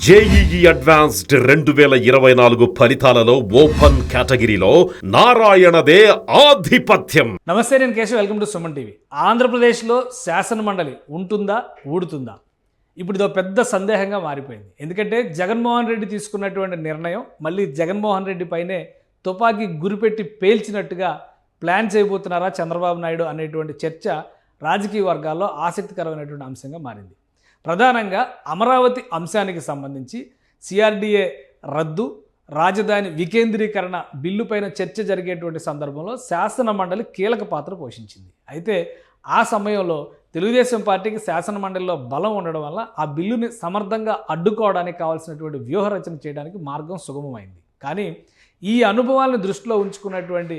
JEE advanced 2024 ఫలితాలలో open కేటగిరీలో నారాయణదే ఆధిపత్యం. నమస్తే, నేను Keshav. Welcome to Suman TV. ఆంధ్రప్రదేశ్లో శాసన మండలి ఉంటుందా ఊడుతుందా? ఇప్పుడు ఇదో పెద్ద సందేహంగా మారిపోయింది. ఎందుకంటే జగన్మోహన్ రెడ్డి తీసుకున్నటువంటి నిర్ణయం మళ్ళీ జగన్మోహన్ రెడ్డి పైనే తుపాకీ గురిపెట్టి పేల్చినట్టుగా ప్లాన్ చేయబోతున్నారా చంద్రబాబు నాయుడు అనేటువంటి చర్చ రాజకీయ వర్గాల్లో ఆసక్తికరమైనటువంటి అంశంగా మారింది. ప్రధానంగా అమరావతి అంశానికి సంబంధించి సిఆర్డీఏ రద్దు, రాజధాని వికేంద్రీకరణ బిల్లు పైన చర్చ జరిగేటువంటి సందర్భంలో శాసన మండలి కీలక పాత్ర పోషించింది. అయితే ఆ సమయంలో తెలుగుదేశం పార్టీకి శాసన మండలిలో బలం ఉండడం వల్ల ఆ బిల్లుని సమర్థంగా అడ్డుకోవడానికి కావాల్సినటువంటి వ్యూహరచన చేయడానికి మార్గం సుగమమైంది. కానీ ఈ అనుభవాలను దృష్టిలో ఉంచుకున్నటువంటి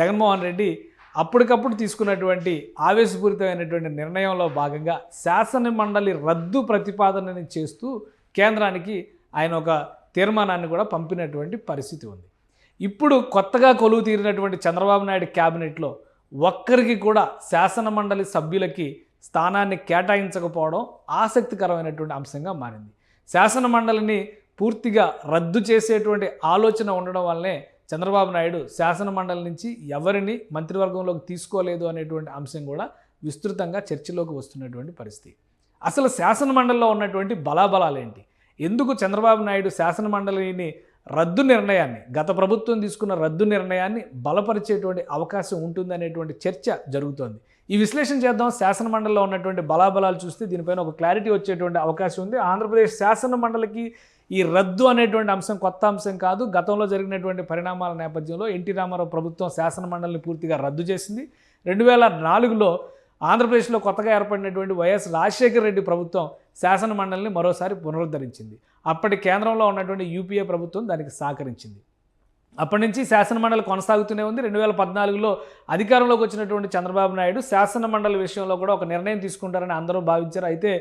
జగన్మోహన్ రెడ్డి అప్పటికప్పుడు తీసుకున్నటువంటి ఆవేశపూరితమైనటువంటి నిర్ణయంలో భాగంగా శాసన మండలి రద్దు ప్రతిపాదనని చేస్తూ కేంద్రానికి ఆయన ఒక తీర్మానాన్ని కూడా పంపినటువంటి పరిస్థితి ఉంది. ఇప్పుడు కొత్తగా కొలువు తీరినటువంటి చంద్రబాబు నాయుడు క్యాబినెట్లో ఒక్కరికి కూడా శాసన మండలి సభ్యులకి స్థానాన్ని కేటాయించకపోవడం ఆసక్తికరమైనటువంటి అంశంగా మారింది. శాసన మండలిని పూర్తిగా రద్దు చేసేటువంటి ఆలోచన ఉండడం వల్లనే చంద్రబాబు నాయుడు శాసన మండలి నుంచి ఎవరిని మంత్రివర్గంలోకి తీసుకోలేదు అనేటువంటి అంశం కూడా విస్తృతంగా చర్చలోకి వస్తున్నటువంటి పరిస్థితి. అసలు శాసన మండలిలో ఉన్నటువంటి బలాబలాలు ఏంటి? ఎందుకు చంద్రబాబు నాయుడు శాసన మండలిని రద్దు నిర్ణయాన్ని, గత ప్రభుత్వం తీసుకున్న రద్దు నిర్ణయాన్ని బలపరిచేటువంటి అవకాశం ఉంటుందనేటువంటి చర్చ జరుగుతోంది. ఈ విశ్లేషణ చేద్దాం. శాసన మండలిలో ఉన్నటువంటి బలాబలాలు చూస్తే దీనిపైన ఒక క్లారిటీ వచ్చేటువంటి అవకాశం ఉంది. ఆంధ్రప్రదేశ్ శాసన మండలికి ఈ రద్దు అనేటువంటి అంశం కొత్త అంశం కాదు. గతంలో జరిగినటువంటి పరిణామాల నేపథ్యంలో ఎన్టీ రామారావు ప్రభుత్వం శాసన మండలిని పూర్తిగా రద్దు చేసింది. 2004లో ఆంధ్రప్రదేశ్లో కొత్తగా ఏర్పడినటువంటి వైఎస్ రాజశేఖర రెడ్డి ప్రభుత్వం శాసన మండలిని మరోసారి పునరుద్ధరించింది. అప్పటి కేంద్రంలో ఉన్నటువంటి యూపీఏ ప్రభుత్వం దానికి సహకరించింది. అప్పటి నుంచి శాసన మండలి కొనసాగుతూనే ఉంది. 2014లో అధికారంలోకి వచ్చినటువంటి చంద్రబాబు నాయుడు శాసన మండలి విషయంలో కూడా ఒక నిర్ణయం తీసుకుంటారని అందరూ భావించారు. అయితే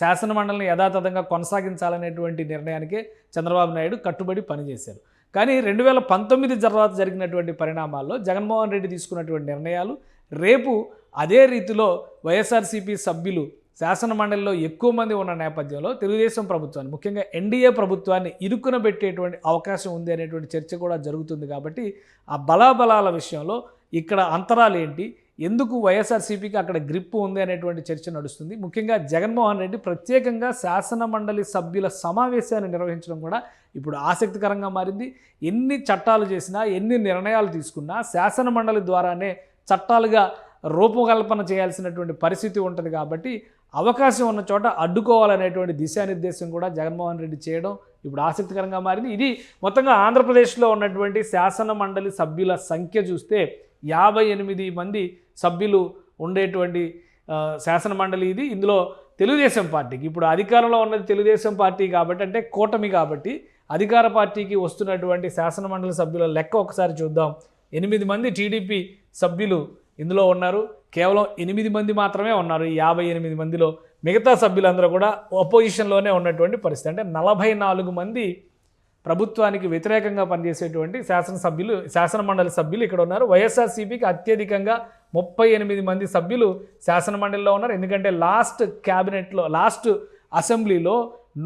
శాసన మండలిని యథాతథంగా కొనసాగించాలనేటువంటి నిర్ణయానికే చంద్రబాబు నాయుడు కట్టుబడి పనిచేశారు. కానీ 2019 తర్వాత జరిగినటువంటి పరిణామాల్లో జగన్మోహన్ రెడ్డి తీసుకున్నటువంటి నిర్ణయాలు రేపు అదే రీతిలో వైఎస్ఆర్సీపీ సభ్యులు శాసన మండలిలో ఎక్కువ మంది ఉన్న నేపథ్యంలో తెలుగుదేశం ప్రభుత్వాన్ని, ముఖ్యంగా ఎన్డీఏ ప్రభుత్వాన్ని ఇరుక్కున పెట్టేటువంటి అవకాశం ఉంది అనేటువంటి చర్చ కూడా జరుగుతుంది. కాబట్టి ఆ బలాబలాల విషయంలో ఇక్కడ అంతరాలు ఏంటి, ఎందుకు వైఎస్ఆర్సీపీకి అక్కడ గ్రిప్ ఉంది అనేటువంటి చర్చ నడుస్తుంది. ముఖ్యంగా జగన్మోహన్ రెడ్డి ప్రత్యేకంగా శాసన మండలి సభ్యుల సమావేశాన్ని నిర్వహించడం కూడా ఇప్పుడు ఆసక్తికరంగా మారింది. ఎన్ని చట్టాలు చేసినా, ఎన్ని నిర్ణయాలు తీసుకున్నా శాసన మండలి ద్వారానే చట్టాలుగా రూపకల్పన చేయాల్సినటువంటి పరిస్థితి ఉంటుంది. కాబట్టి అవకాశం ఉన్న చోట అడ్డుకోవాలనేటువంటి దిశానిర్దేశం కూడా జగన్మోహన్ రెడ్డి చేయడం ఇప్పుడు ఆసక్తికరంగా మారింది. ఇది మొత్తంగా ఆంధ్రప్రదేశ్లో ఉన్నటువంటి శాసన మండలి సభ్యుల సంఖ్య చూస్తే 58 మంది సభ్యులు ఉండేటువంటి శాసన మండలి ఇది. ఇందులో తెలుగుదేశం పార్టీకి, ఇప్పుడు అధికారంలో ఉన్నది తెలుగుదేశం పార్టీ కాబట్టి, అంటే కూటమి కాబట్టి, అధికార పార్టీకి వస్తున్నటువంటి శాసన మండలి సభ్యుల లెక్క ఒకసారి చూద్దాం. 8 మంది టీడీపీ సభ్యులు ఇందులో ఉన్నారు. కేవలం 8 మంది మాత్రమే ఉన్నారు ఈ 58 మందిలో. మిగతా సభ్యులందరూ కూడా అపోజిషన్లోనే ఉన్నటువంటి పరిస్థితి. అంటే 44 మంది ప్రభుత్వానికి వ్యతిరేకంగా పనిచేసేటువంటి శాసన మండలి సభ్యులు ఇక్కడ ఉన్నారు. వైఎస్ఆర్సీపీకి అత్యధికంగా 38 మంది సభ్యులు శాసన మండలిలో ఉన్నారు. ఎందుకంటే లాస్ట్ అసెంబ్లీలో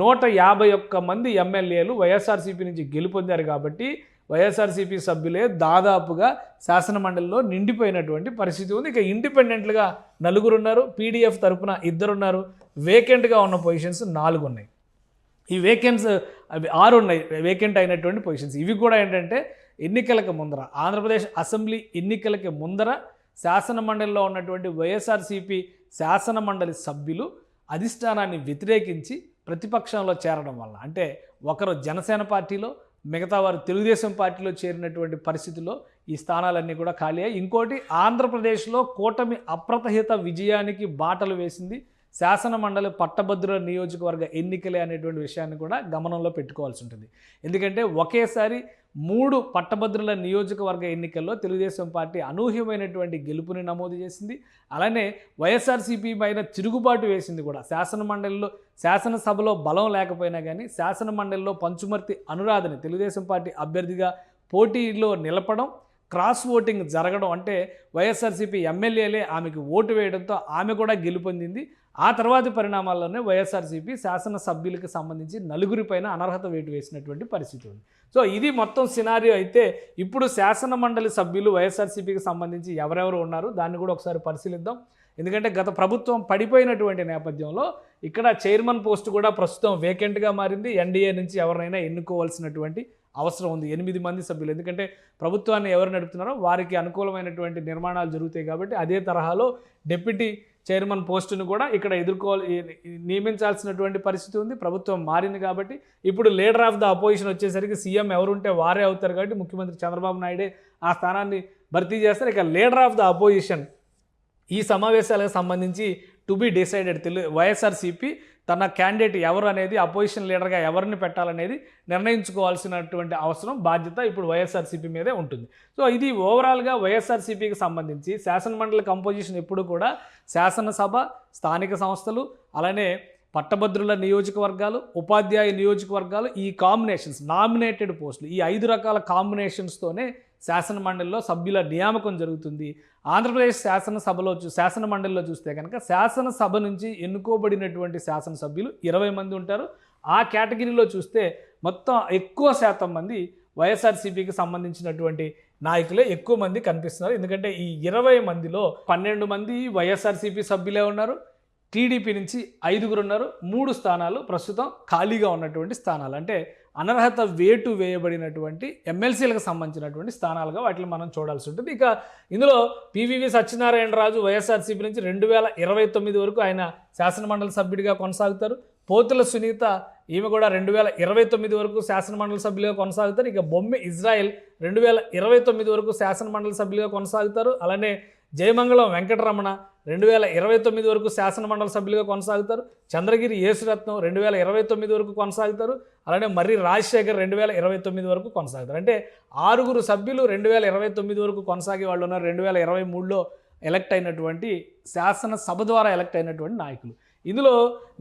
151 మంది ఎమ్మెల్యేలు వైఎస్ఆర్సీపీ నుంచి గెలుపొందారు. కాబట్టి వైఎస్ఆర్సీపీ సభ్యులే దాదాపుగా శాసన మండలిలో నిండిపోయినటువంటి పరిస్థితి ఉంది. ఇక ఇండిపెండెంట్లుగా 4 ఉన్నారు, పీడీఎఫ్ తరపున 2 ఉన్నారు, వేకెంట్గా ఉన్న పొజిషన్స్ 4 ఉన్నాయి. ఈ వేకెంట్స్ 6 ఉన్నాయి వేకెంట్ అయినటువంటి పొజిషన్స్. ఇవి కూడా ఏంటంటే ఎన్నికలకు ముందర, ఆంధ్రప్రదేశ్ అసెంబ్లీ ఎన్నికలకి ముందర శాసన మండలిలో ఉన్నటువంటి వైఎస్ఆర్సీపీ శాసన మండలి సభ్యులు అధిష్టానాన్ని వ్యతిరేకించి ప్రతిపక్షంలో చేరడం వల్ల, అంటే ఒకరు జనసేన పార్టీలో, మిగతా వారు తెలుగుదేశం పార్టీలో చేరినటువంటి పరిస్థితుల్లో ఈ స్థానాలన్నీ కూడా ఖాళీ అయ్యాయి. ఇంకోటి, ఆంధ్రప్రదేశ్లో కూటమి అప్రతహిత విజయానికి బాటలు వేసింది శాసన మండలి పట్టభద్రుల నియోజకవర్గ ఎన్నికలే అనేటువంటి విషయాన్ని కూడా గమనంలో పెట్టుకోవాల్సి ఉంటుంది. ఎందుకంటే ఒకేసారి 3 పట్టభద్రుల నియోజకవర్గ ఎన్నికల్లో తెలుగుదేశం పార్టీ అనూహ్యమైనటువంటి గెలుపుని నమోదు చేసింది. అలానే వైఎస్ఆర్సీపీ పైన తిరుగుబాటు వేసింది కూడా. శాసనసభలో బలం లేకపోయినా కానీ శాసన మండలిలో పంచుమర్తి అనురాధని తెలుగుదేశం పార్టీ అభ్యర్థిగా పోటీలో నిలపడం, క్రాస్ ఓటింగ్ జరగడం, అంటే వైఎస్ఆర్సీపీ ఎమ్మెల్యేలే ఆమెకు ఓటు వేయడంతో ఆమె కూడా గెలుపొందింది. ఆ తర్వాతి పరిణామాల్లోనే వైఎస్ఆర్సీపీ శాసనసభ్యులకు సంబంధించి నలుగురి పైన అనర్హత వేటు వేసినటువంటి పరిస్థితి ఉంది. సో ఇది మొత్తం సినారియో అయితే ఇప్పుడు శాసన మండలి సభ్యులు వైఎస్ఆర్సీపీకి సంబంధించి ఎవరెవరు ఉన్నారు దాన్ని కూడా ఒకసారి పరిశీలిద్దాం. ఎందుకంటే గత ప్రభుత్వం పడిపోయినటువంటి నేపథ్యంలో ఇక్కడ చైర్మన్ పోస్ట్ కూడా ప్రస్తుతం వేకెంట్గా మారింది. ఎన్డీఏ నుంచి ఎవరినైనా ఎన్నుకోవాల్సినటువంటి అవసరం ఉంది 8 మంది సభ్యులు. ఎందుకంటే ప్రభుత్వాన్ని ఎవరు నడుపుతున్నారో వారికి అనుకూలమైనటువంటి నిర్మాణాలు జరుగుతాయి కాబట్టి అదే తరహాలో డిప్యూటీ చైర్మన్ పోస్టును కూడా ఇక్కడ నియమించాల్సినటువంటి పరిస్థితి ఉంది. ప్రభుత్వం మారింది కాబట్టి ఇప్పుడు లీడర్ ఆఫ్ ద అపోజిషన్ వచ్చేసరికి సీఎం ఎవరుంటే వారే అవుతారు కాబట్టి ముఖ్యమంత్రి చంద్రబాబు నాయుడే ఆ స్థానాన్ని భర్తీ చేస్తారు. ఇక లీడర్ ఆఫ్ ద అపోజిషన్ ఈ సమావేశాలకు సంబంధించి టు బి డిసైడెడ్. వైఎస్ఆర్సీపీ తన క్యాండిడేట్ ఎవరు అనేది అపోజిషన్ లీడర్గా ఎవరిని పెట్టాలనేది నిర్ణయించుకోవాల్సినటువంటి అవసరం బాధ్యత ఇప్పుడు వైఎస్ఆర్సీపీ మీదే ఉంటుంది. సో ఇది ఓవరాల్గా వైఎస్ఆర్సీపీకి సంబంధించి శాసనమండలి కంపోజిషన్ ఎప్పుడు కూడా శాసనసభ, స్థానిక సంస్థలు, అలానే పట్టభద్రుల నియోజకవర్గాలు, ఉపాధ్యాయ నియోజకవర్గాలు, ఈ కాంబినేషన్స్ నామినేటెడ్ పోస్టులు ఈ 5 రకాల కాంబినేషన్స్తోనే శాసనమండలిలో సభ్యుల నియామకం జరుగుతుంది. ఆంధ్రప్రదేశ్ శాసనమండలిలో చూస్తే కనుక శాసనసభ నుంచి ఎన్నుకోబడినటువంటి శాసనసభ్యులు 20 మంది ఉంటారు. ఆ కేటగిరీలో చూస్తే మొత్తం ఎక్కువ శాతం మంది వైఎస్ఆర్సీపీకి సంబంధించినటువంటి నాయకులే ఎక్కువ మంది కనిపిస్తున్నారు. ఎందుకంటే ఈ 20 మందిలో 12 మంది వైఎస్ఆర్సీపీ సభ్యులే ఉన్నారు. టీడీపీ నుంచి 5 ఉన్నారు. 3 స్థానాలు ప్రస్తుతం ఖాళీగా ఉన్నటువంటి స్థానాలు, అంటే అనర్హత వేటు వేయబడినటువంటి ఎమ్మెల్సీలకు సంబంధించినటువంటి స్థానాలుగా వాటిని మనం చూడాల్సి ఉంటుంది. ఇక ఇందులో పివివి సత్యనారాయణరాజు వైఎస్ఆర్సీపీ నుంచి 2029 వరకు ఆయన శాసనమండలి సభ్యుడిగా కొనసాగుతారు. పోతుల సునీత ఈమె కూడా 2029 వరకు శాసనమండలి సభ్యులుగా కొనసాగుతారు. ఇక బొమ్మి ఇజ్రాయెల్ 2029 వరకు శాసనమండలి సభ్యులుగా కొనసాగుతారు. అలానే జయమంగళం వెంకటరమణ 2029 వరకు శాసనమండలి సభ్యులుగా కొనసాగుతారు. చంద్రగిరి యేసురత్నం 2029 వరకు కొనసాగుతారు. అలానే మర్రి రాజశేఖర్ 2029 వరకు కొనసాగుతారు. అంటే 6 సభ్యులు 2029 వరకు కొనసాగే వాళ్ళు ఉన్నారు. 2023లో ఎలక్ట్ అయినటువంటి శాసనసభ ద్వారా ఎలక్ట్ అయినటువంటి నాయకులు. ఇందులో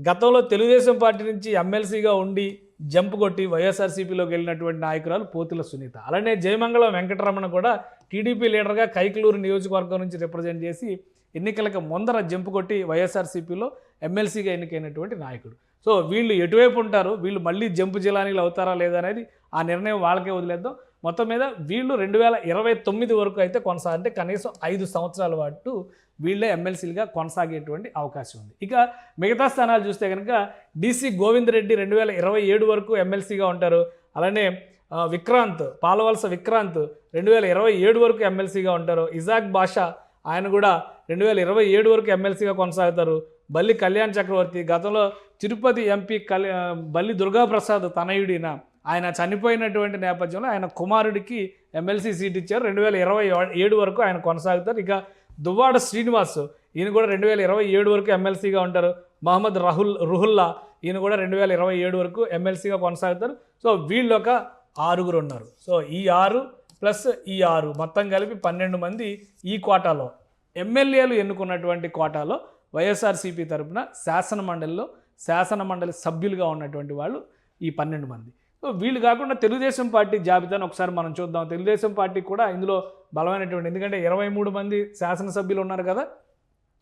గతంలో తెలుగుదేశం పార్టీ నుంచి ఎమ్మెల్సీగా ఉండి జంప్ కొట్టి వైఎస్ఆర్సీపీలోకి వెళ్ళినటువంటి నాయకురాలు పోతుల సునీత. అలానే జయమంగళం వెంకటరమణ కూడా టీడీపీ లీడర్గా కైకలూరు నియోజకవర్గం నుంచి రిప్రజెంట్ చేసి ఎన్నికలకు ముందర జంప్ కొట్టి వైఎస్ఆర్సీపీలో ఎమ్మెల్సీగా ఎన్నికైనటువంటి నాయకుడు. సో వీళ్ళు ఎటువైపు ఉంటారు, వీళ్ళు మళ్ళీ జంపు జిలానీలు అవుతారా లేదా అనేది ఆ నిర్ణయం వాళ్ళకే వదిలేద్దాం. మొత్తం మీద వీళ్ళు 2029 వరకు అయితే అంటే కనీసం 5 సంవత్సరాల పాటు వీళ్ళే ఎమ్మెల్సీలుగా కొనసాగేటువంటి అవకాశం ఉంది. ఇక మిగతా స్థానాలు చూస్తే కనుక డీసీ గోవిందరెడ్డి 2027 వరకు ఎమ్మెల్సీగా ఉంటారు. అలానే విక్రాంత్ పాలవలస విక్రాంత్ 2027 వరకు ఎమ్మెల్సీగా ఉంటారు. ఇజాక్ బాషా ఆయన కూడా 2027 వరకు ఎమ్మెల్సీగా కొనసాగుతారు. బల్లి కళ్యాణ్ చక్రవర్తి గతంలో తిరుపతి ఎంపీ బల్లి దుర్గాప్రసాద్ తనయుడిన ఆయన చనిపోయినటువంటి నేపథ్యంలో ఆయన కుమారుడికి ఎమ్మెల్సీ సీట్ ఇచ్చారు. 2027 వరకు ఆయన కొనసాగుతారు. ఇక దువ్వాడ శ్రీనివాస్ ఈయన కూడా 2027 వరకు ఎమ్మెల్సీగా ఉంటారు. మహమ్మద్ రుహుల్లా ఈయన కూడా 2027 వరకు ఎమ్మెల్సీగా కొనసాగుతారు. సో వీళ్ళు ఒక 6 ఉన్నారు. సో ఈ 6 ప్లస్ ఈ 6 మొత్తం కలిపి 12 మంది ఈ కోటాలో ఎమ్మెల్యేలు ఎన్నుకున్నటువంటి కోటాలో వైఎస్ఆర్సీపీ తరపున శాసనమండలి సభ్యులుగా ఉన్నటువంటి వాళ్ళు ఈ 12 మంది. సో వీళ్ళు కాకుండా తెలుగుదేశం పార్టీ జాబితాను ఒకసారి మనం చూద్దాం. తెలుగుదేశం పార్టీ కూడా ఇందులో బలమైనటువంటి, ఎందుకంటే 23 మంది శాసనసభ్యులు ఉన్నారు కదా,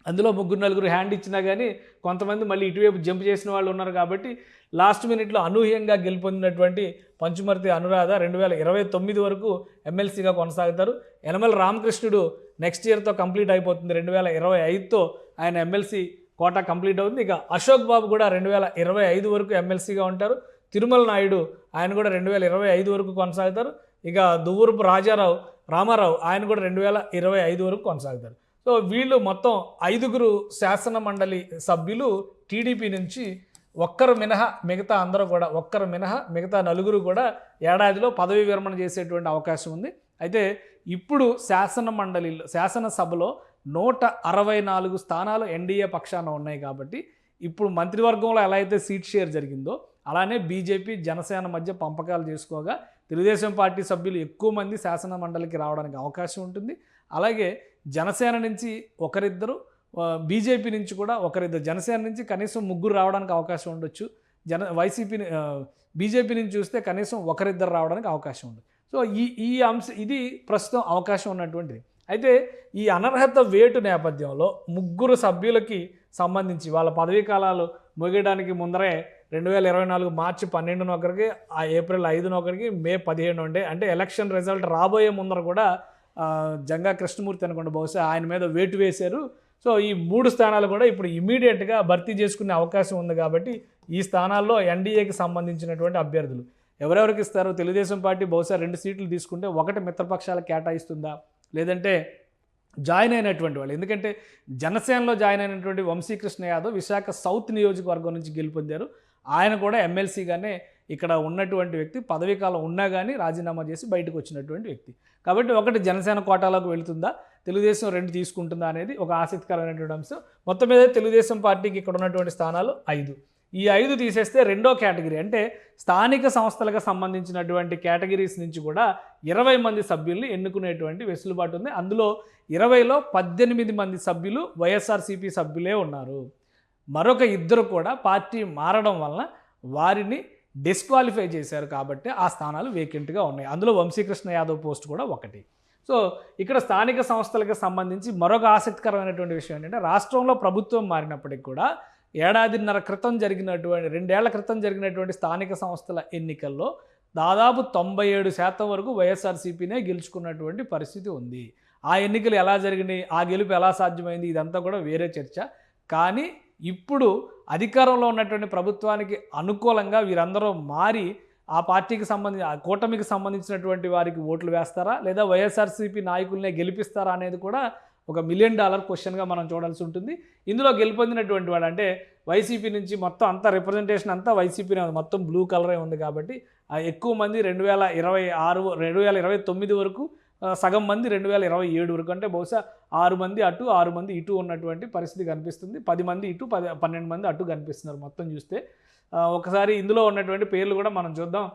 అందులో 3-4 హ్యాండ్ ఇచ్చినా కానీ కొంతమంది మళ్ళీ ఇటువైపు జంప్ చేసిన వాళ్ళు ఉన్నారు. కాబట్టి లాస్ట్ మినిట్లో అనూహ్యంగా గెలుపొందినటువంటి పంచుమర్తి అనురాధ 2029 వరకు ఎమ్మెల్సీగా కొనసాగుతారు. యనమల రామకృష్ణుడు నెక్స్ట్ ఇయర్తో కంప్లీట్ అయిపోతుంది. 2025తో ఆయన ఎమ్మెల్సీ కోటా కంప్లీట్ అవుతుంది. ఇక అశోక్ బాబు కూడా 2025 వరకు ఎమ్మెల్సీగా ఉంటారు. తిరుమల నాయుడు ఆయన కూడా 2025 వరకు కొనసాగుతారు. ఇక దువ్వూరుపు రామారావు ఆయన కూడా 2025 వరకు కొనసాగుతారు. సో వీళ్ళు మొత్తం 5 శాసన మండలి సభ్యులు టీడీపీ నుంచి ఒక్కరు మినహా మిగతా 4 కూడా ఏడాదిలో పదవి విరమణ చేసేటువంటి అవకాశం ఉంది. అయితే ఇప్పుడు శాసనసభలో 164 స్థానాలు ఎన్డీఏ పక్షాన ఉన్నాయి. కాబట్టి ఇప్పుడు మంత్రివర్గంలో ఎలా అయితే సీట్ షేర్ జరిగిందో అలానే బీజేపీ జనసేన మధ్య పంపకాలు చేసుకోగా తెలుగుదేశం పార్టీ సభ్యులు ఎక్కువ మంది శాసన మండలికి రావడానికి అవకాశం ఉంటుంది. అలాగే జనసేన నుంచి ఒకరిద్దరు, బీజేపీ నుంచి కూడా ఒకరిద్దరు, జనసేన నుంచి కనీసం 3 రావడానికి అవకాశం ఉండొచ్చు. బీజేపీ నుంచి చూస్తే కనీసం ఒకరిద్దరు రావడానికి అవకాశం ఉంది. సో ఇది ప్రస్తుతం అవకాశం ఉన్నటువంటిది. అయితే ఈ అనర్హత వేటు నేపథ్యంలో 3 సభ్యులకి సంబంధించి వాళ్ళ పదవీ కాలాలు ముగియడానికి ముందరే 2024 మార్చి 12న ఒకరికి, ఏప్రిల్ 5న ఒకరికి, మే 17 ఉండే, అంటే ఎలక్షన్ రిజల్ట్ రాబోయే ముందర కూడా జంగా కృష్ణమూర్తి అనుకోండి బహుశా ఆయన మీద వేటు వేశారు. సో ఈ 3 స్థానాలు కూడా ఇప్పుడు ఇమీడియట్గా భర్తీ చేసుకునే అవకాశం ఉంది. కాబట్టి ఈ స్థానాల్లో ఎన్డీఏకి సంబంధించినటువంటి అభ్యర్థులు ఎవరెవరికి ఇస్తారు? తెలుగుదేశం పార్టీ బహుశా 2 సీట్లు తీసుకుంటే ఒకటి మిత్రపక్షాలకు కేటాయిస్తుందా, లేదంటే జాయిన్ అయినటువంటి వాళ్ళు, ఎందుకంటే జనసేనలో జాయిన్ అయినటువంటి వంశీకృష్ణ యాదవ్ విశాఖ సౌత్ నియోజకవర్గం నుంచి గెలుపొందారు. ఆయన కూడా ఎమ్మెల్సీగానే ఇక్కడ ఉన్నటువంటి వ్యక్తి, పదవీ కాలం ఉన్నా కానీ రాజీనామా చేసి బయటకు వచ్చినటువంటి వ్యక్తి. కాబట్టి ఒకటి జనసేన కోటాలోకి వెళుతుందా, తెలుగుదేశం 2 తీసుకుంటుందా అనేది ఒక ఆసక్తికరమైనటువంటి అంశం. మొత్తం మీద తెలుగుదేశం పార్టీకి ఇక్కడ ఉన్నటువంటి స్థానాలు 5. ఈ 5 తీసేస్తే రెండో కేటగిరీ, అంటే స్థానిక సంస్థలకు సంబంధించినటువంటి కేటగిరీస్ నుంచి కూడా 20 మంది సభ్యుల్ని ఎన్నుకునేటువంటి వెసులుబాటు ఉంది. అందులో 20లో 18 మంది సభ్యులు వైఎస్ఆర్సీపీ సభ్యులే ఉన్నారు. మరొక 2 కూడా పార్టీ మారడం వలన వారిని డిస్క్వాలిఫై చేశారు. కాబట్టి ఆ స్థానాలు వేకెంట్గా ఉన్నాయి. అందులో వంశీకృష్ణ యాదవ్ పోస్ట్ కూడా ఒకటి. సో ఇక్కడ స్థానిక సంస్థలకు సంబంధించి మరొక ఆసక్తికరమైనటువంటి విషయం ఏంటంటే, రాష్ట్రంలో ప్రభుత్వం మారినప్పటికీ కూడా 1.5 క్రితం జరిగినటువంటి 2 ఏళ్ల క్రితం జరిగినటువంటి స్థానిక సంస్థల ఎన్నికల్లో దాదాపు 97% వరకు వైఎస్ఆర్సీపీనే గెలుచుకున్నటువంటి పరిస్థితి ఉంది. ఆ ఎన్నికలు ఎలా జరిగినాయి, ఆ గెలుపు ఎలా సాధ్యమైంది, ఇదంతా కూడా వేరే చర్చ. కానీ ఇప్పుడు అధికారంలో ఉన్నటువంటి ప్రభుత్వానికి అనుకూలంగా వీరందరూ మారి ఆ పార్టీకి సంబంధించి, ఆ కూటమికి సంబంధించినటువంటి వారికి ఓట్లు వేస్తారా, లేదా వైఎస్ఆర్సీపీ నాయకులనే గెలిపిస్తారా అనేది కూడా ఒక $1 మిలియన్ క్వశ్చన్గా మనం చూడాల్సి ఉంటుంది. ఇందులో గెలుపొందినటువంటి వాడు, అంటే వైసీపీ నుంచి మొత్తం అంతా రిప్రజెంటేషన్ అంతా వైసీపీనే ఉంది, మొత్తం బ్లూ కలరే ఉంది. కాబట్టి ఎక్కువ మంది 2029 వరకు, సగం మంది 2027 వరకు, అంటే బహుశా 6 మంది అటు 6 మంది ఇటు ఉన్నటువంటి పరిస్థితి కనిపిస్తుంది. 10 మంది ఇటు 12 మంది అటు కనిపిస్తున్నారు మొత్తం చూస్తే. ఒకసారి ఇందులో ఉన్నటువంటి పేర్లు కూడా మనం చూద్దాం.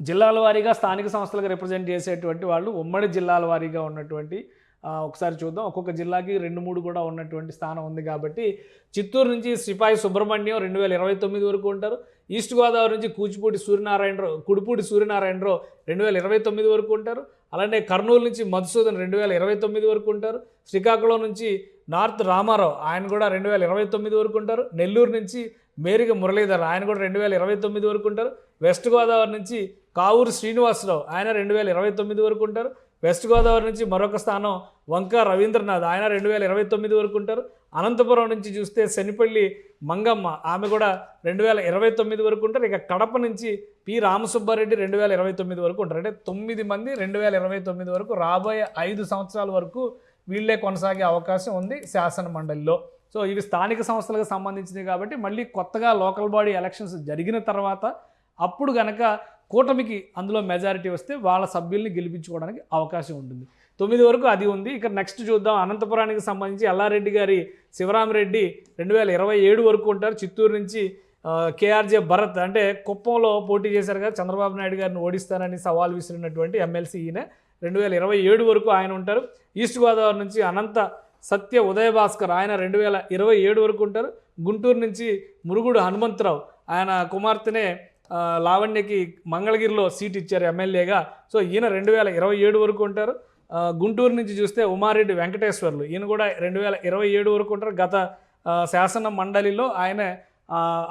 జిల్లాల వారీగా స్థానిక సంస్థలకు రిప్రజెంట్ చేసేటువంటి వాళ్ళు ఉమ్మడి జిల్లాల వారీగా ఉన్నటువంటి ఒకసారి చూద్దాం. ఒక్కొక్క జిల్లాకి 2-3 కూడా ఉన్నటువంటి స్థానం ఉంది. కాబట్టి చిత్తూరు నుంచి సిపాయి సుబ్రహ్మణ్యం 2029 వరకు ఉంటారు. ఈస్ట్ గోదావరి నుంచి కుడిపూడి సూర్యనారాయణరావు 2029 వరకు ఉంటారు. అలానే కర్నూలు నుంచి మధుసూదన్ 2029 వరకు ఉంటారు. శ్రీకాకుళం నుంచి నార్త్ రామారావు ఆయన కూడా 2029 వరకు ఉంటారు. నెల్లూరు నుంచి మేరిగ మురళీధర్ ఆయన కూడా 2029 వరకు ఉంటారు. వెస్ట్ గోదావరి నుంచి కావూరు శ్రీనివాసరావు ఆయన 2029 వరకు ఉంటారు. వెస్ట్ గోదావరి నుంచి మరొక స్థానం వంక రవీంద్రనాథ్ ఆయన 2029 వరకు ఉంటారు. అనంతపురం నుంచి చూస్తే శనిపల్లి మంగమ్మ ఆమె కూడా 2029 వరకు ఉంటారు. ఇక కడప నుంచి పి రామసుబ్బారెడ్డి 2029 వరకు ఉంటారు. అంటే 9 మంది 2029 వరకు, రాబోయే 5 సంవత్సరాల వరకు వీళ్ళే కొనసాగే అవకాశం ఉంది శాసన మండలిలో. సో ఇవి స్థానిక సంస్థలకు సంబంధించినవి. కాబట్టి మళ్ళీ కొత్తగా లోకల్ బాడీ ఎలక్షన్స్ జరిగిన తర్వాత అప్పుడు కనుక కూటమికి అందులో మెజారిటీ వస్తే వాళ్ళ సభ్యుల్ని గెలిపించుకోవడానికి అవకాశం ఉంటుంది. 9 వరకు అది ఉంది. ఇక నెక్స్ట్ చూద్దాం. అనంతపురానికి సంబంధించి ఎల్లారెడ్డి గారి శివరామరెడ్డి 2027 వరకు ఉంటారు. చిత్తూరు నుంచి కేఆర్జే భరత్, అంటే కుప్పంలో పోటీ చేశారు కదా, చంద్రబాబు నాయుడు గారిని ఓడిస్తానని సవాల్ విసిరినటువంటి ఎమ్మెల్సీ ఈయన, 2027 వరకు ఆయన ఉంటారు. ఈస్ట్ గోదావరి నుంచి అనంత సత్య ఉదయభాస్కర్ ఆయన 2027 వరకు ఉంటారు. గుంటూరు నుంచి మురుగుడు హనుమంతరావు ఆయన కుమార్తెనే లావణ్యకి మంగళగిరిలో సీట్ ఇచ్చారు ఎమ్మెల్యేగా. సో ఈయన 2027 వరకు ఉంటారు. గుంటూరు నుంచి చూస్తే ఉమారెడ్డి వెంకటేశ్వర్లు ఈయన కూడా 2027 వరకు ఉంటారు. గత శాసన మండలిలో ఆయన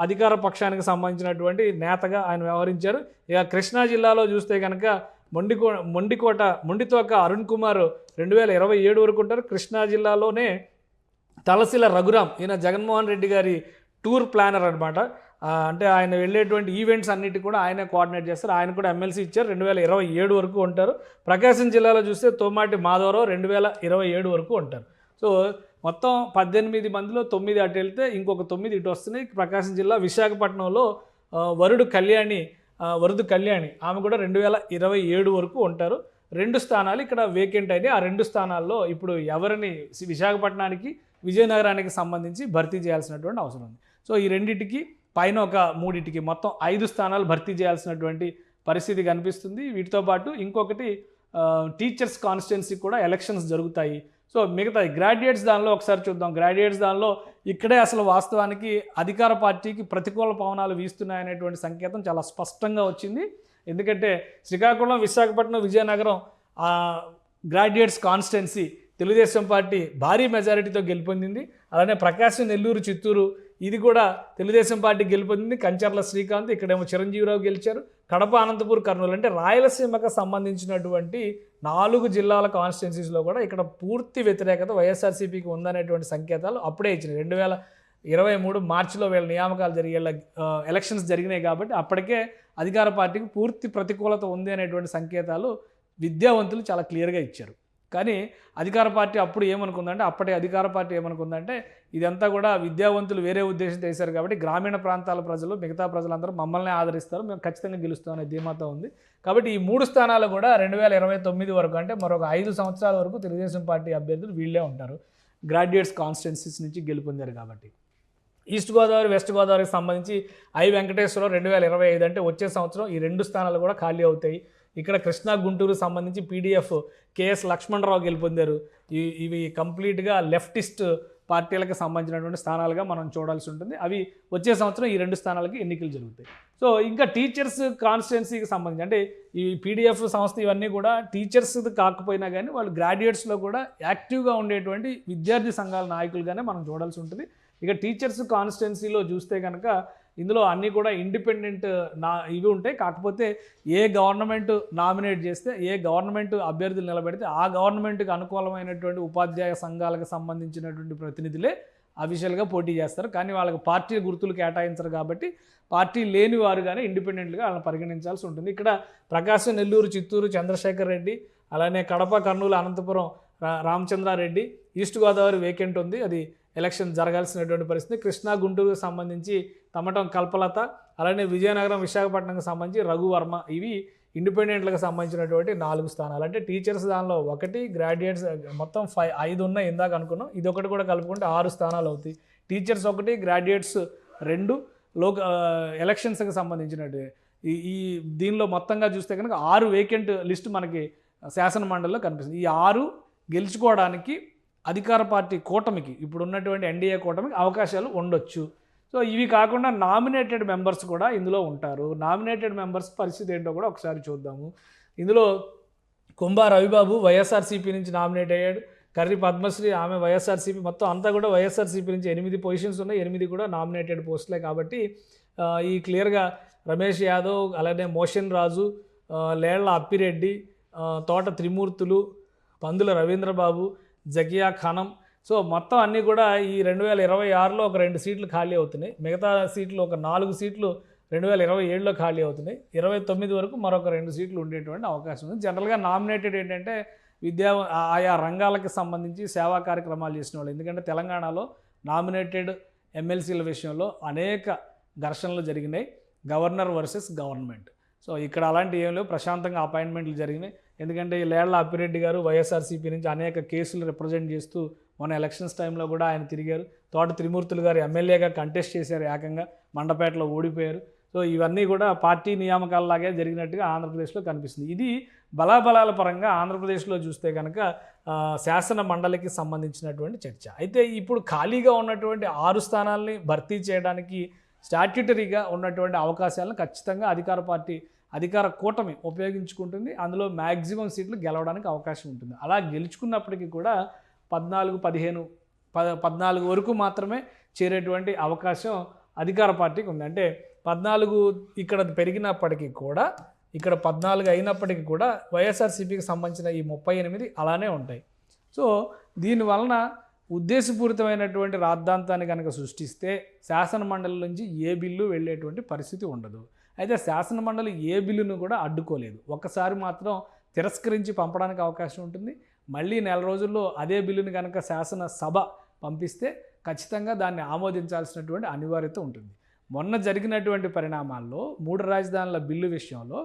అధికార పక్షానికి సంబంధించినటువంటి నేతగా ఆయన వ్యవహరించారు. ఇక కృష్ణా జిల్లాలో చూస్తే కనుక మొండితోక అరుణ్ కుమార్ 2027 వరకు ఉంటారు. కృష్ణా జిల్లాలోనే తలసిల రఘురాం ఈయన జగన్మోహన్ రెడ్డి గారి టూర్ ప్లానర్ అనమాట. అంటే ఆయన వెళ్ళేటువంటి ఈవెంట్స్ అన్నిటి కూడా ఆయనే కోఆర్డినేట్ చేస్తారు. ఆయన కూడా ఎమ్మెల్సీ ఇచ్చారు, 2027 వరకు ఉంటారు. ప్రకాశం జిల్లాలో చూస్తే తోమాటి మాధవరావు 2027 వరకు ఉంటారు. సో మొత్తం 18 మందిలో 9 అటు వెళ్తే ఇంకొక 9 ఇటు వస్తున్నాయి. ప్రకాశం జిల్లా విశాఖపట్నంలో వరుడు కళ్యాణి ఆమె కూడా 2027 వరకు ఉంటారు. 2 స్థానాలు ఇక్కడ వేకెంట్ అయినాయి. ఆ 2 స్థానాల్లో ఇప్పుడు ఎవరిని విశాఖపట్నానికి విజయనగరానికి సంబంధించి భర్తీ చేయాల్సినటువంటి అవసరం ఉంది. సో ఈ రెండింటికి పైన ఒక 3టికి మొత్తం 5 స్థానాలు భర్తీ చేయాల్సినటువంటి పరిస్థితి కనిపిస్తుంది. వీటితో పాటు ఇంకొకటి టీచర్స్ కాన్స్టిట్యున్సీ కూడా ఎలక్షన్స్ జరుగుతాయి. సో మిగతా గ్రాడ్యుయేట్స్ దానిలో ఒకసారి చూద్దాం. గ్రాడ్యుయేట్స్ దానిలో ఇక్కడే అసలు వాస్తవానికి అధికార పార్టీకి ప్రతికూల పవనాలు వీస్తున్నాయనేటువంటి సంకేతం చాలా స్పష్టంగా వచ్చింది. ఎందుకంటే Srikakulam, Visakhapatnam, Vizianagaram graduates constituency Telugu Desam party భారీ మెజారిటీతో గెలుపొందింది. అలానే ప్రకాశం, నెల్లూరు, చిత్తూరు ఇది కూడా తెలుగుదేశం పార్టీ గెలుపొందింది. కంచర్ల శ్రీకాంత్, ఇక్కడేమో చిరంజీవిరావు గెలిచారు. కడప, అనంతపూర్, కర్నూలు అంటే రాయలసీమకు సంబంధించినటువంటి 4 జిల్లాల కాన్స్టిట్యున్సీస్లో కూడా ఇక్కడ పూర్తి వ్యతిరేకత వైఎస్ఆర్సీపీకి ఉందనేటువంటి సంకేతాలు అప్పుడే ఇచ్చినాయి. 2023 మార్చిలో వీళ్ళ నియామకాలు ఎలక్షన్స్ జరిగినాయి కాబట్టి అప్పటికే అధికార పార్టీకి పూర్తి ప్రతికూలత ఉంది అనేటువంటి సంకేతాలు విద్యావంతులు చాలా క్లియర్గా ఇచ్చారు. కానీ అధికార పార్టీ అప్పుడు ఏమనుకుందంటే, అప్పటి అధికార పార్టీ ఏమనుకుందంటే, ఇదంతా కూడా విద్యావంతులు వేరే ఉద్దేశంతో వేశారు కాబట్టి గ్రామీణ ప్రాంతాల ప్రజలు, మిగతా ప్రజలందరూ మమ్మల్ని ఆదరిస్తారు, మేము ఖచ్చితంగా గెలుస్తామనే ధీమాతో ఉంది. కాబట్టి ఈ 3 స్థానాలు కూడా 2029 వరకు అంటే మరొక 5 సంవత్సరాల వరకు తెలుగుదేశం పార్టీ అభ్యర్థులు వీళ్ళే ఉంటారు. గ్రాడ్యుయేట్స్ కాన్స్టిట్యున్సీస్ నుంచి గెలుపొందారు కాబట్టి. ఈస్ట్ గోదావరి, వెస్ట్ గోదావరికి సంబంధించి ఐ వెంకటేశ్వరరావు 2025 అంటే వచ్చే సంవత్సరం ఈ 2 స్థానాలు కూడా ఖాళీ అవుతాయి. ఇక్కడ కృష్ణా, గుంటూరు సంబంధించి పీడీఎఫ్ కేఎస్ లక్ష్మణరావు గెలుపొందారు. ఇవి కంప్లీట్గా లెఫ్టిస్ట్ పార్టీలకు సంబంధించినటువంటి స్థానాలుగా మనం చూడాల్సి ఉంటుంది. అవి వచ్చే సంవత్సరం ఈ 2 స్థానాలకి ఎన్నికలు జరుగుతాయి. సో ఇంకా టీచర్స్ కాన్స్టిట్యున్సీకి సంబంధించి అంటే ఈ పీడీఎఫ్ సంస్థ ఇవన్నీ కూడా టీచర్స్ కాకపోయినా కానీ వాళ్ళు గ్రాడ్యుయేట్స్లో కూడా యాక్టివ్గా ఉండేటువంటి విద్యార్థి సంఘాల నాయకులుగానే మనం చూడాల్సి ఉంటుంది. ఇక టీచర్స్ కాన్స్టిట్యున్సీలో చూస్తే కనుక ఇందులో అన్నీ కూడా ఇండిపెండెంట్ ఇవి ఉంటాయి. కాకపోతే ఏ గవర్నమెంట్ నామినేట్ చేస్తే, ఏ గవర్నమెంట్ అభ్యర్థులు నిలబెడితే ఆ గవర్నమెంట్కి అనుకూలమైనటువంటి ఉపాధ్యాయ సంఘాలకు సంబంధించినటువంటి ప్రతినిధులే అఫీషియల్గా పోటీ చేస్తారు. కానీ వాళ్ళకి పార్టీ గుర్తులు కేటాయించరు కాబట్టి పార్టీ లేని వారుగానే ఇండిపెండెంట్గా వాళ్ళని పరిగణించాల్సి ఉంటుంది. ఇక్కడ ప్రకాశం, నెల్లూరు, చిత్తూరు చంద్రశేఖర్ రెడ్డి, అలానే కడప, కర్నూలు, అనంతపురం రామచంద్రారెడ్డి, ఈస్ట్ గోదావరి వేకెంట్ ఉంది, అది ఎలక్షన్ జరగాల్సినటువంటి పరిస్థితి. కృష్ణా, గుంటూరుకు సంబంధించి తమటం కల్పలత, అలానే విజయనగరం, విశాఖపట్నంకి సంబంధించి రఘువర్మ, ఇవి ఇండిపెండెంట్లకు సంబంధించినటువంటి 4 స్థానాలు. అంటే టీచర్స్ దానిలో 1, గ్రాడ్యుయేట్స్ మొత్తం 5 ఉన్నాయి ఇందాక అనుకున్నాం. ఇది ఒకటి కూడా కలుపుకుంటే 6 స్థానాలు అవుతాయి. టీచర్స్ 1, గ్రాడ్యుయేట్స్ 2, ఎలక్షన్స్కి సంబంధించినట్టు ఈ దీనిలో మొత్తంగా చూస్తే కనుక 6 వేకెంట్ లిస్ట్ మనకి శాసన మండలిలో కనిపిస్తుంది. ఈ 6 గెలుచుకోవడానికి అధికార పార్టీ కూటమికి, ఇప్పుడు ఉన్నటువంటి ఎన్డీఏ కూటమికి అవకాశాలు ఉండొచ్చు. సో ఇవి కాకుండా నామినేటెడ్ మెంబర్స్ కూడా ఇందులో ఉంటారు. నామినేటెడ్ మెంబర్స్ పరిస్థితి ఏంటో కూడా ఒకసారి చూద్దాము. ఇందులో కుంభా రవిబాబు వైఎస్ఆర్సీపీ నుంచి నామినేట్ అయ్యాడు. కర్రి పద్మశ్రీ, ఆమె వైఎస్ఆర్సీపీ, మొత్తం అంతా కూడా వైఎస్ఆర్సీపీ నుంచి 8 పొజిషన్స్ ఉన్నాయి. 8 కూడా నామినేటెడ్ పోస్టులే కాబట్టి ఈ క్లియర్గా రమేష్ యాదవ్, అలానే మోషన్ రాజు, లేళ్ల అప్పిరెడ్డి, తోట త్రిమూర్తులు, పందుల రవీంద్రబాబు, జకియా ఖానం, సో మొత్తం అన్నీ కూడా ఈ 2026లో ఒక 2 సీట్లు ఖాళీ అవుతున్నాయి. మిగతా సీట్లు ఒక 4 సీట్లు 2027లో ఖాళీ అవుతున్నాయి. 29 వరకు మరొక 2 సీట్లు ఉండేటువంటి అవకాశం ఉంది. జనరల్గా నామినేటెడ్ ఏంటంటే ఆయా రంగాలకు సంబంధించి సేవా కార్యక్రమాలు చేసిన వాళ్ళు. ఎందుకంటే తెలంగాణలో నామినేటెడ్ ఎమ్మెల్సీల విషయంలో అనేక ఘర్షణలు జరిగినాయి, గవర్నర్ వర్సెస్ గవర్నమెంట్. సో ఇక్కడ అలాంటి ఏం లేవు, ప్రశాంతంగా అపాయింట్మెంట్లు జరిగినాయి. ఎందుకంటే ఈ లేళ్ల అప్పిరెడ్డి గారు వైఎస్ఆర్సీపీ నుంచి అనేక కేసులు రిప్రజెంట్ చేస్తూ మొన్న ఎలక్షన్స్ టైంలో కూడా ఆయన తిరిగారు. తోట త్రిమూర్తులు గారు ఎమ్మెల్యేగా కంటెస్ట్ చేశారు, ఏకంగా మండపేటలో ఓడిపోయారు. సో ఇవన్నీ కూడా పార్టీ నియామకాలలాగే జరిగినట్టుగా ఆంధ్రప్రదేశ్లో కనిపిస్తుంది. ఇది బలాబలాల పరంగా ఆంధ్రప్రదేశ్లో చూస్తే కనుక శాసన మండలికి సంబంధించినటువంటి చర్చ. అయితే ఇప్పుడు ఖాళీగా ఉన్నటువంటి 6 స్థానాలని భర్తీ చేయడానికి స్టాట్యూటరీగా ఉన్నటువంటి అవకాశాలను ఖచ్చితంగా అధికార కూటమి ఉపయోగించుకుంటుంది. అందులో మ్యాక్సిమం సీట్లు గెలవడానికి అవకాశం ఉంటుంది. అలా గెలుచుకున్నప్పటికీ కూడా 14 వరకు మాత్రమే చేరేటువంటి అవకాశం అధికార పార్టీకి ఉంది. అంటే 14 ఇక్కడ పెరిగినప్పటికీ కూడా, ఇక్కడ 14 అయినప్పటికీ కూడా వైఎస్ఆర్సీపీకి సంబంధించిన ఈ 38 అలానే ఉంటాయి. సో దీనివలన ఉద్దేశపూరితమైనటువంటి రాద్ధాంతాన్ని కనుక సృష్టిస్తే శాసన మండలి నుంచి ఏ బిల్లు వెళ్ళేటువంటి పరిస్థితి ఉండదు. అయితే శాసన మండలి ఏ బిల్లును కూడా అడ్డుకోలేదు. ఒక్కసారి మాత్రం తిరస్కరించి పంపడానికి అవకాశం ఉంటుంది. మళ్ళీ నెల రోజుల్లో అదే బిల్లుని కనుక శాసన సభ పంపిస్తే ఖచ్చితంగా దాన్ని ఆమోదించాల్సినటువంటి అనివార్యత ఉంటుంది. మొన్న జరిగినటువంటి పరిణామాల్లో 3 రాజధానుల బిల్లు విషయంలో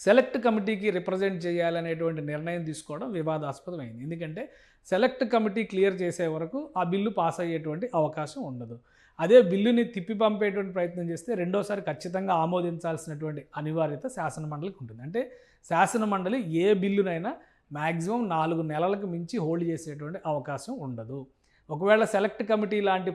సెలెక్ట్ కమిటీకి రిప్రజెంట్ చేయాలనేటువంటి నిర్ణయం తీసుకోవడం వివాదాస్పదమైంది. ఎందుకంటే సెలెక్ట్ కమిటీ క్లియర్ చేసే వరకు ఆ బిల్లు పాస్ అయ్యేటువంటి అవకాశం ఉండదు. అదే బిల్లుని తిప్పి పంపేటువంటి ప్రయత్నం చేస్తే రెండోసారి ఖచ్చితంగా ఆమోదించాల్సినటువంటి అనివార్యత శాసన మండలికి ఉంటుంది. అంటే శాసన మండలి ఏ బిల్లునైనా మ్యాక్సిమం 4 నెలలకు మించి హోల్డ్ చేసేటువంటి అవకాశం ఉండదు. ఒకవేళ సెలెక్ట్ కమిటీ లాంటి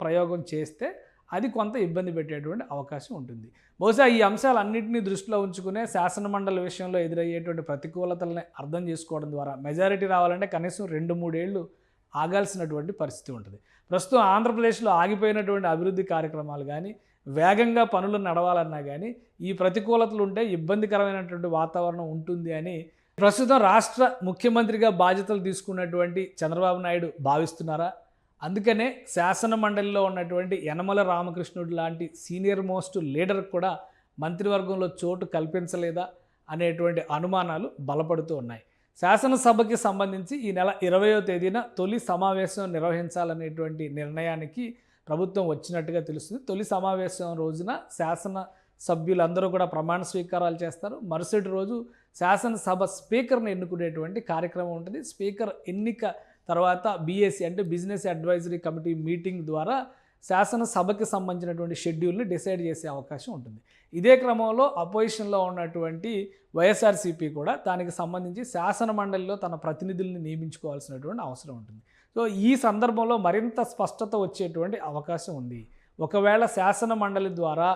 ప్రయోగం చేస్తే అది కొంత ఇబ్బంది పెట్టేటువంటి అవకాశం ఉంటుంది. బహుశా ఈ అంశాలన్నింటినీ దృష్టిలో ఉంచుకునే శాసనమండలి విషయంలో ఎదురయ్యేటువంటి ప్రతికూలతలని అర్థం చేసుకోవడం ద్వారా మెజారిటీ రావాలంటే కనీసం 2-3 ఏళ్ళు ఆగాల్సినటువంటి పరిస్థితి ఉంటుంది. ప్రస్తుతం ఆంధ్రప్రదేశ్లో ఆగిపోయినటువంటి అభివృద్ధి కార్యక్రమాలు కానీ, వేగంగా పనులు నడవాలన్నా కానీ ఈ ప్రతికూలతలు ఉంటే ఇబ్బందికరమైనటువంటి వాతావరణం ఉంటుంది అని ప్రస్తుతం రాష్ట్ర ముఖ్యమంత్రిగా బాధ్యతలు తీసుకున్నటువంటి చంద్రబాబు నాయుడు భావిస్తున్నారా? అందుకనే శాసన మండలిలో ఉన్నటువంటి యనమల రామకృష్ణుడు లాంటి సీనియర్ మోస్ట్ లీడర్ కూడా మంత్రివర్గంలో చోటు కల్పించలేదా అనేటువంటి అనుమానాలు బలపడుతూ ఉన్నాయి. శాసనసభకి సంబంధించి ఈ నెల 20వ తేదీన తొలి సమావేశం నిర్వహించాలనేటువంటి నిర్ణయానికి ప్రభుత్వం వచ్చినట్టుగా తెలుస్తుంది. తొలి సమావేశం రోజున శాసన సభ్యులందరూ కూడా ప్రమాణ స్వీకారాలు చేస్తారు. మరుసటి రోజు శాసనసభ స్పీకర్ని ఎన్నుకునేటువంటి కార్యక్రమం ఉంటుంది. స్పీకర్ ఎన్నిక తర్వాత BAC అంటే బిజినెస్ అడ్వైజరీ కమిటీ మీటింగ్ ద్వారా శాసనసభకి సంబంధించినటువంటి షెడ్యూల్ని డిసైడ్ చేసే అవకాశం ఉంటుంది. ఇదే క్రమంలో అపోజిషన్లో ఉన్నటువంటి వైఎస్ఆర్సీపీ కూడా దానికి సంబంధించి శాసన మండలిలో తన ప్రతినిధుల్ని నియమించుకోవాల్సినటువంటి అవసరం ఉంటుంది. సో ఈ సందర్భంలో మరింత స్పష్టత వచ్చేటువంటి అవకాశం ఉంది. ఒకవేళ శాసన మండలి ద్వారా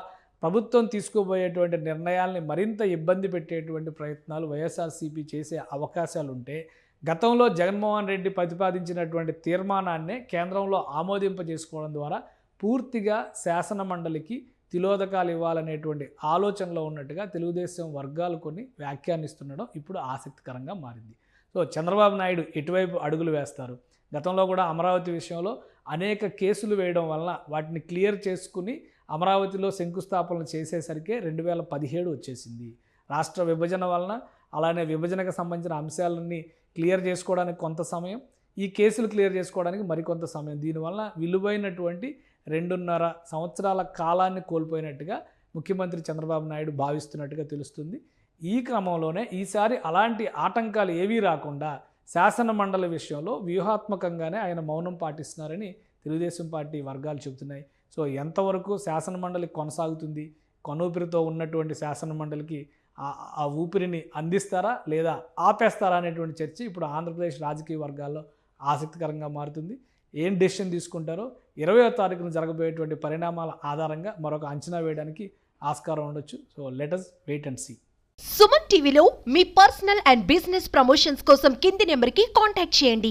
ప్రభుత్వం తీసుకోబోయేటువంటి నిర్ణయాల్ని మరింత ఇబ్బంది పెట్టేటువంటి ప్రయత్నాలు వైఎస్ఆర్సీపీ చేసే అవకాశాలు ఉంటే గతంలో జగన్మోహన్ రెడ్డి ప్రతిపాదించినటువంటి తీర్మానాన్నే కేంద్రంలో ఆమోదింపజేసుకోవడం ద్వారా పూర్తిగా శాసన మండలికి తిలోదకాలు ఇవ్వాలనేటువంటి ఆలోచనలో ఉన్నట్టుగా తెలుగుదేశం వర్గాలు కొన్ని వ్యాఖ్యానిస్తుండడం ఇప్పుడు ఆసక్తికరంగా మారింది. సో చంద్రబాబు నాయుడు ఎటువైపు అడుగులు వేస్తారు? గతంలో కూడా అమరావతి విషయంలో అనేక కేసులు వేయడం వలన వాటిని క్లియర్ చేసుకుని అమరావతిలో శంకుస్థాపన చేసేసరికి 2017 వచ్చేసింది. రాష్ట్ర విభజన వలన అలానే విభజనకు సంబంధించిన అంశాలన్నీ క్లియర్ చేసుకోవడానికి కొంత సమయం, ఈ కేసులు క్లియర్ చేసుకోవడానికి మరికొంత సమయం, దీనివల్ల విలువైనటువంటి 2.5 సంవత్సరాల కాలాన్ని కోల్పోయినట్టుగా ముఖ్యమంత్రి చంద్రబాబు నాయుడు భావిస్తున్నట్టుగా తెలుస్తుంది. ఈ క్రమంలోనే ఈసారి అలాంటి ఆటంకాలు ఏవీ రాకుండా శాసన మండలి విషయంలో వ్యూహాత్మకంగానే ఆయన మౌనం పాటిస్తున్నారని తెలుగుదేశం పార్టీ వర్గాలు చెబుతున్నాయి. సో ఎంతవరకు శాసన మండలి కొనసాగుతుంది, కొనూపిరితో ఉన్నటువంటి శాసన మండలికి ఆ ఊపిరిని అందిస్తారా లేదా ఆపేస్తారా అనేటువంటి చర్చ ఇప్పుడు ఆంధ్రప్రదేశ్ రాజకీయ వర్గాల్లో ఆసక్తికరంగా మారుతుంది. ఏం డెసిషన్ తీసుకుంటారో 20వ తారీఖున జరగబోయేటువంటి పరిణామాల ఆధారంగా మరొక అంచనా వేయడానికి ఆస్కారం ఉండొచ్చు. So let us wait and see. Suman టీవీలో మీ పర్సనల్ అండ్ బిజినెస్ ప్రమోషన్స్ కోసం కింది నెంబర్కి కాంటాక్ట్ చేయండి.